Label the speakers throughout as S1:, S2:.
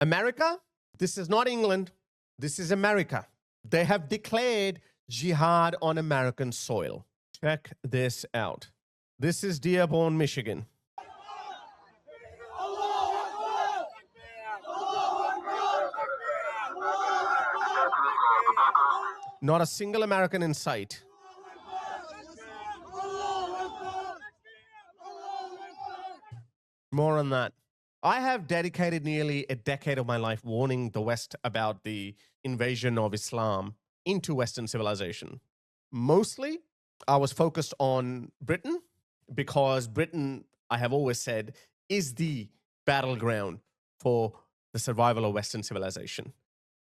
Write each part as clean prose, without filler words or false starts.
S1: America, this is not England. This is America. They have declared jihad on American soil. Check this out. This is Dearborn, Michigan. Not a single American in sight. More on that. I have dedicated nearly a decade of my life warning the West about the invasion of Islam into Western civilization. Mostly, I was focused on Britain because Britain, I have always said, is the battleground for the survival of Western civilization.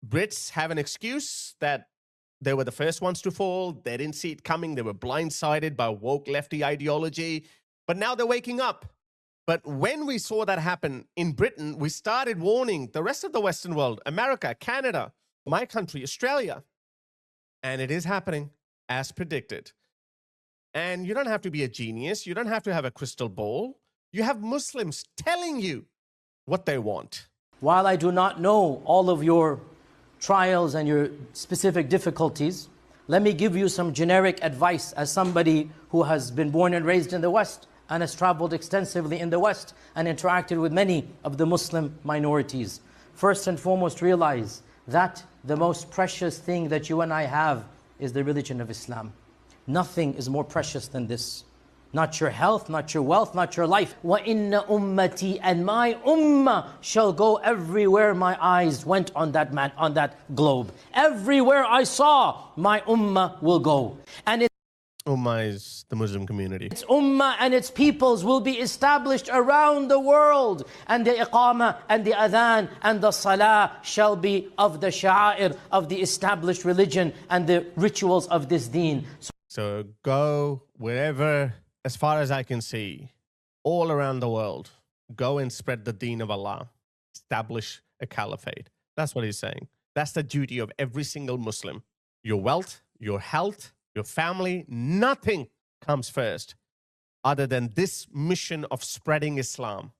S1: Brits have an excuse that they were the first ones to fall. They didn't see it coming. They were blindsided by woke lefty ideology. But now they're waking up. But when we saw that happen in Britain, we started warning the rest of the Western world, America, Canada, my country, Australia. And it is happening as predicted. And you don't have to be a genius. You don't have to have a crystal ball. You have Muslims telling you what they want.
S2: While I do not know all of your trials and your specific difficulties, let me give you some generic advice as somebody who has been born and raised in the West and has traveled extensively in the West and interacted with many of the Muslim minorities. First and foremost, realize that the most precious thing that you and I have is the religion of Islam. Nothing is more precious than this. Not your health, not your wealth, not your life. وَإِنَّ أُمَّتِي, and my ummah shall go everywhere my eyes went on that globe. Everywhere I saw, my ummah will go. And
S1: Ummah is the Muslim community.
S2: Its ummah and its peoples will be established around the world. And the iqamah and the adhan and the salah shall be of the sha'air, of the established religion and the rituals of this deen.
S1: So go wherever, as far as I can see, all around the world, go and spread the deen of Allah. Establish a caliphate. That's what he's saying. That's the duty of every single Muslim. Your wealth, your health, your family, nothing comes first other than this mission of spreading Islam.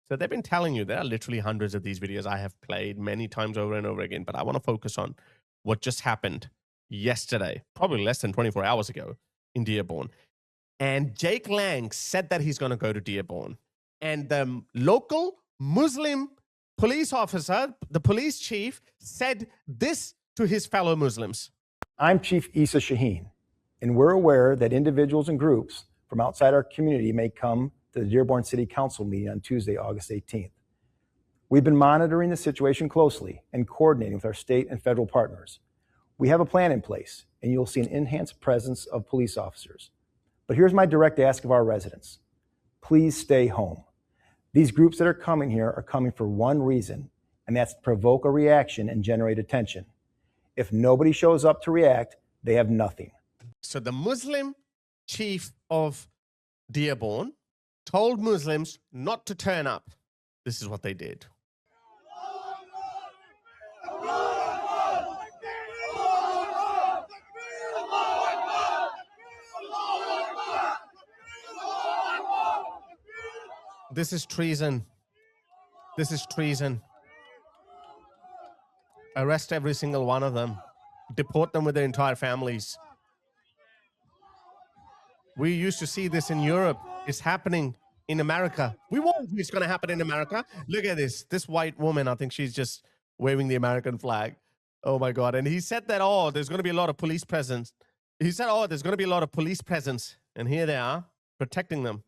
S1: So they've been telling you, there are literally hundreds of these videos I have played many times over and over again, but I want to focus on what just happened yesterday, probably less than 24 hours ago in Dearborn. And Jake Lang said that he's going to go to Dearborn. And the local Muslim police officer, the police chief, said this to his fellow Muslims.
S3: I'm Chief Issa Shaheen, and we're aware that individuals and groups from outside our community may come to the Dearborn City Council meeting on Tuesday, August 18th. We've been monitoring the situation closely and coordinating with our state and federal partners. We have a plan in place, and you'll see an enhanced presence of police officers. But here's my direct ask of our residents. Please stay home. These groups that are coming here are coming for one reason, and that's to provoke a reaction and generate attention. If nobody shows up to react, they have nothing.
S1: So the Muslim chief of Dearborn told Muslims not to turn up. This is what they did. This is treason. This is treason. Arrest every single one of them. Deport them with their entire families. We used to see this in Europe. It's happening in America. We warned you it's going to happen in America. Look at this. This white woman, I think she's just waving the American flag. Oh my God. And he said that, oh, there's going to be a lot of police presence. He said, oh, there's going to be a lot of police presence. And here they are, protecting them.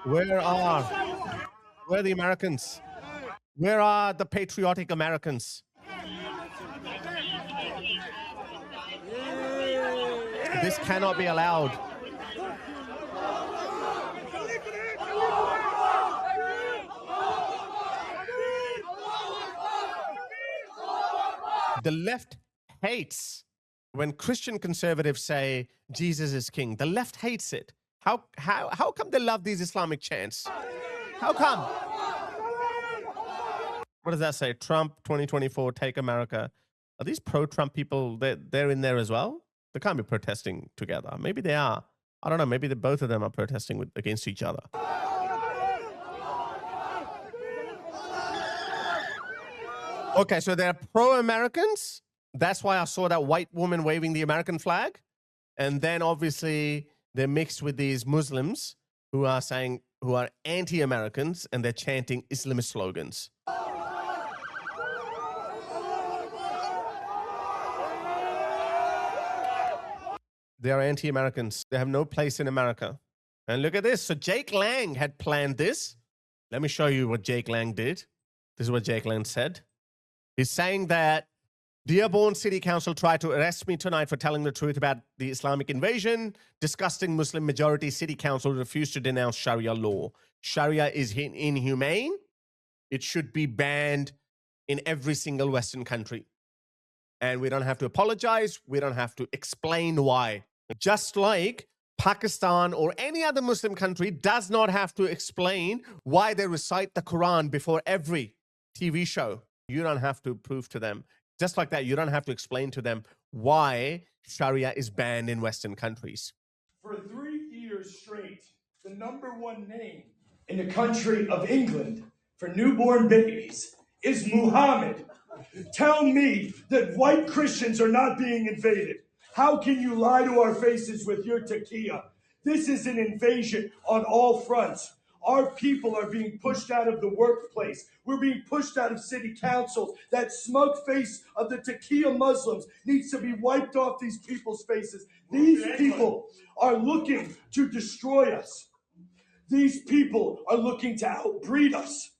S1: Where are the Americans? Where are the patriotic Americans? This cannot be allowed. The left hates when Christian conservatives say Jesus is king. The left hates it. How come they love these Islamic chants? How come? What does that say? Trump 2024, take America. Are these pro-Trump people, they're in there as well? They can't be protesting together. Maybe they are. I don't know. Maybe both of them are protesting against each other. Okay, so they're pro-Americans. That's why I saw that white woman waving the American flag. And then obviously they're mixed with these Muslims who are anti-Americans, and they're chanting Islamist slogans. They are anti-Americans. They have no place in America. And look at this. So Jake Lang had planned this. Let me show you what Jake Lang did. This is what Jake Lang said. He's saying that Dearborn City Council tried to arrest me tonight for telling the truth about the Islamic invasion. Disgusting Muslim majority city council refused to denounce Sharia law. Sharia is inhumane. It should be banned in every single Western country. And we don't have to apologize. We don't have to explain why. Just like Pakistan or any other Muslim country does not have to explain why they recite the Quran before every TV show. You don't have to prove to them. Just like that, you don't have to explain to them why Sharia is banned in Western countries.
S4: For 3 years straight, the #1 name in the country of England for newborn babies is Muhammad. Tell me that white Christians are not being invaded. How can you lie to our faces with your taqiyya? This is an invasion on all fronts. Our people are being pushed out of the workplace. We're being pushed out of city councils. That smug face of the taqiyya Muslims needs to be wiped off these people's faces. These people are looking to destroy us. These people are looking to outbreed us.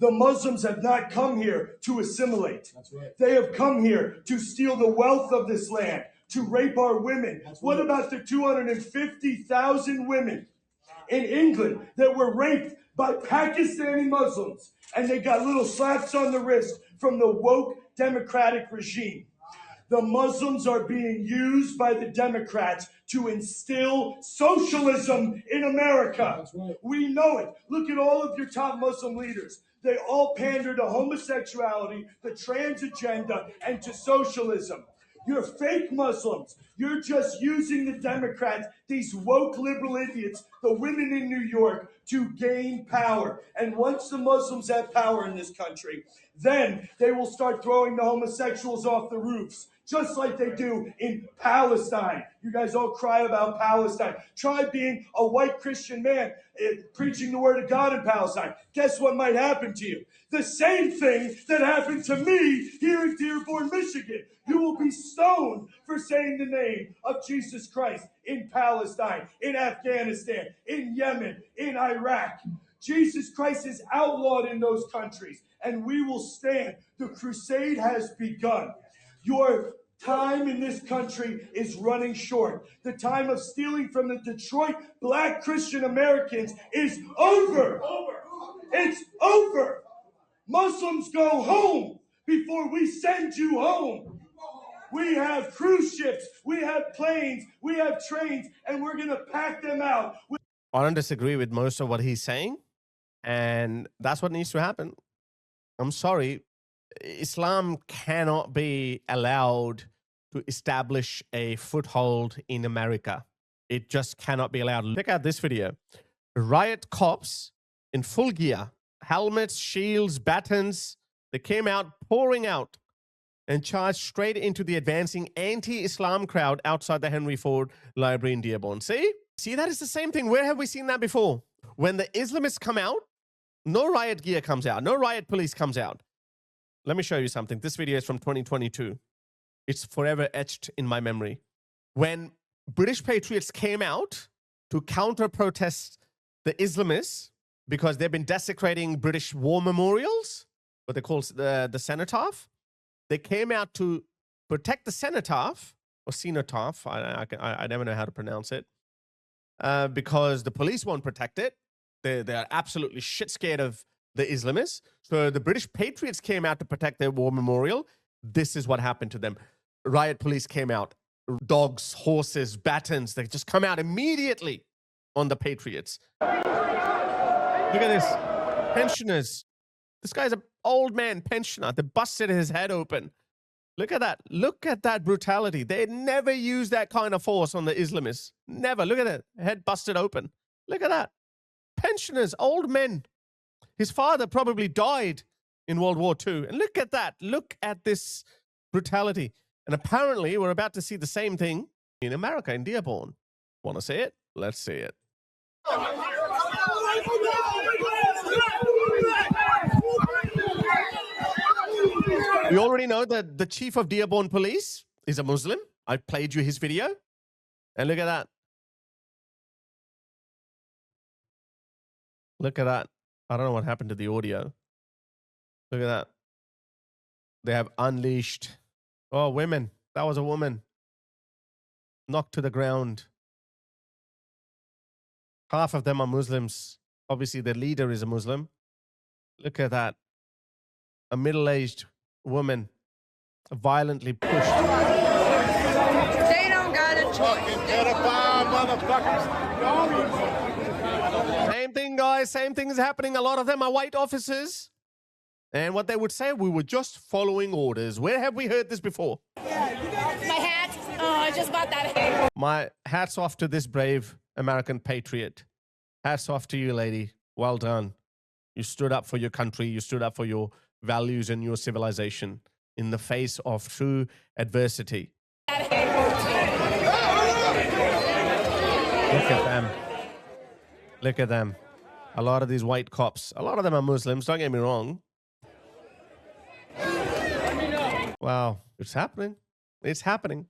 S4: The Muslims have not come here to assimilate. They have come here to steal the wealth of this land, to rape our women. What about the 250,000 women in England that were raped by Pakistani Muslims, and they got little slaps on the wrist from the woke Democratic regime? The Muslims are being used by the Democrats to instill socialism in America. We know it. Look at all of your top Muslim leaders. They all pander to homosexuality, the trans agenda, and to socialism. You're fake Muslims. You're just using the Democrats, these woke liberal idiots, the women in New York, to gain power. And once the Muslims have power in this country, then they will start throwing the homosexuals off the roofs, just like they do in Palestine. You guys all cry about Palestine. Try being a white Christian man preaching the word of God in Palestine. Guess what might happen to you? The same thing that happened to me here in Dearborn, Michigan. You will be stoned for saying the name of Jesus Christ in Palestine, in Afghanistan, in Yemen, in Iraq. Jesus Christ is outlawed in those countries, and we will stand. The crusade has begun. Your time in this country is running short. The time of stealing from the Detroit black Christian Americans is over. It's over. Muslims go home before we send you home. We have cruise ships, we have planes, we have trains, and we're going to pack them out.
S1: I don't disagree with most of what he's saying, and that's what needs to happen. I'm sorry. Islam cannot be allowed to establish a foothold in America. It just cannot be allowed. Check out this video. Riot cops in full gear, helmets, shields, batons. They came out, pouring out, and charged straight into the advancing anti-Islam crowd outside the Henry Ford Library in Dearborn. See, that is the same thing. Where have we seen that before? When the Islamists come out, no riot gear comes out. No riot police comes out. Let me show you something. This video is from 2022. It's forever etched in my memory. When British Patriots came out to counter-protest the Islamists because they've been desecrating British war memorials, what they call the cenotaph, they came out to protect the cenotaph, or cenotaph, I never know how to pronounce it, because the police won't protect it. They're absolutely shit scared of the Islamists. So the British Patriots came out to protect their war memorial. This is what happened to them. Riot police came out. Dogs, horses, batons. They just come out immediately on the Patriots. Look at this. Pensioners. This guy's an old man pensioner. They busted his head open. Look at that. Look at that brutality. They never use that kind of force on the Islamists. Never. Look at that. Head busted open. Look at that. Pensioners, old men. His father probably died in World War II. And look at that. Look at this brutality. And apparently, we're about to see the same thing in America, in Dearborn. Want to see it? Let's see it. We already know that the chief of Dearborn police is a Muslim. I played you his video. And look at that. Look at that. I don't know what happened to the audio. Look at that. They have unleashed. Oh, women. That was a woman. Knocked to the ground. Half of them are Muslims. Obviously, the leader is a Muslim. Look at that. A middle-aged woman violently pushed.
S5: They don't got a choice.
S1: Same thing, guys. Same thing is happening. A lot of them are white officers. And what they would say, we were just following orders. Where have we heard this before?
S5: My hat. Oh, I just bought that hat.
S1: My hats off to this brave American patriot. Hats off to you, lady. Well done. You stood up for your country. You stood up for your values and your civilization in the face of true adversity. Look at them. Look at them. A lot of these white cops, a lot of them are Muslims, don't get me wrong. Wow, it's happening. It's happening.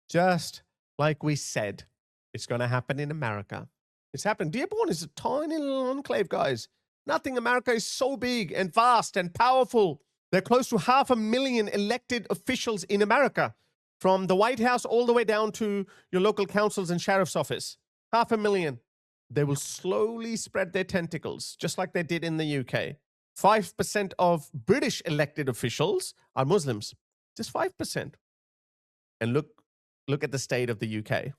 S1: Just like we said, it's going to happen in America. It's happening. Dearborn is a tiny little enclave, guys. Nothing. America is so big and vast and powerful. There are close to 500,000 elected officials in America, from the White House all the way down to your local councils and sheriff's office. 500,000. They will slowly spread their tentacles, just like they did in the UK. 5% of British elected officials are Muslims. Just 5%. And look at the state of the UK.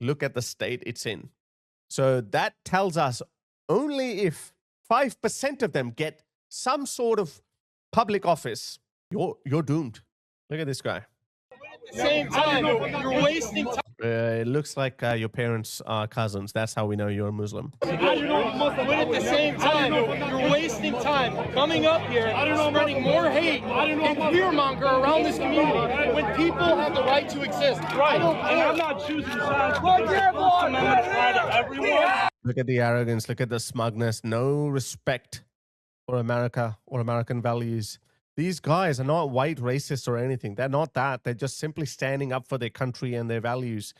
S1: Look at the state it's in. So that tells us only if 5% of them get some sort of public office, you're doomed. Look at this guy.
S6: Same time, you're wasting time.
S1: It looks like your parents are cousins. That's how we know you're a Muslim.
S6: But at the same time, you're wasting time coming up here, spreading more hate and fearmonger around this community when people have the right to exist. Right. And I'm not choosing sides.
S1: Look at the arrogance. Look at the smugness. No respect for America or American values. These guys are not white racists or anything. They're not that. They're just simply standing up for their country and their values,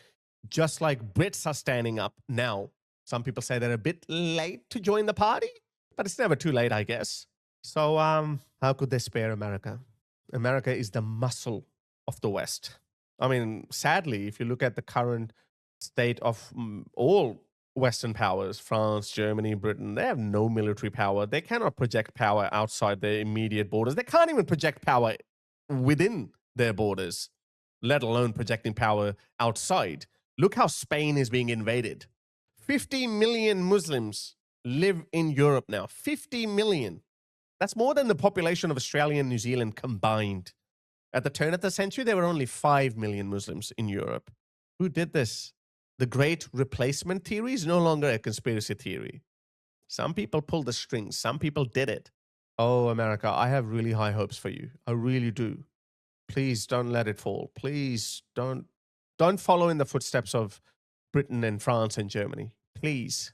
S1: just like Brits are standing up now. Some people say they're a bit late to join the party, but it's never too late, I guess. So how could they spare America? America is the muscle of the West. I mean, sadly, if you look at the current state of all Western powers, France, Germany, Britain, they have no military power. They cannot project power outside their immediate borders. They can't even project power within their borders, let alone projecting power outside. Look how Spain is being invaded. 50 million Muslims live in Europe now. 50 million. That's more than the population of Australia and New Zealand combined. At the turn of the century, there were only 5 million Muslims in Europe. Who did this? The great replacement theory is no longer a conspiracy theory. Some people pulled the strings. Some people did it. Oh, America, I have really high hopes for you. I really do. Please don't let it fall. Please don't follow in the footsteps of Britain and France and Germany. Please.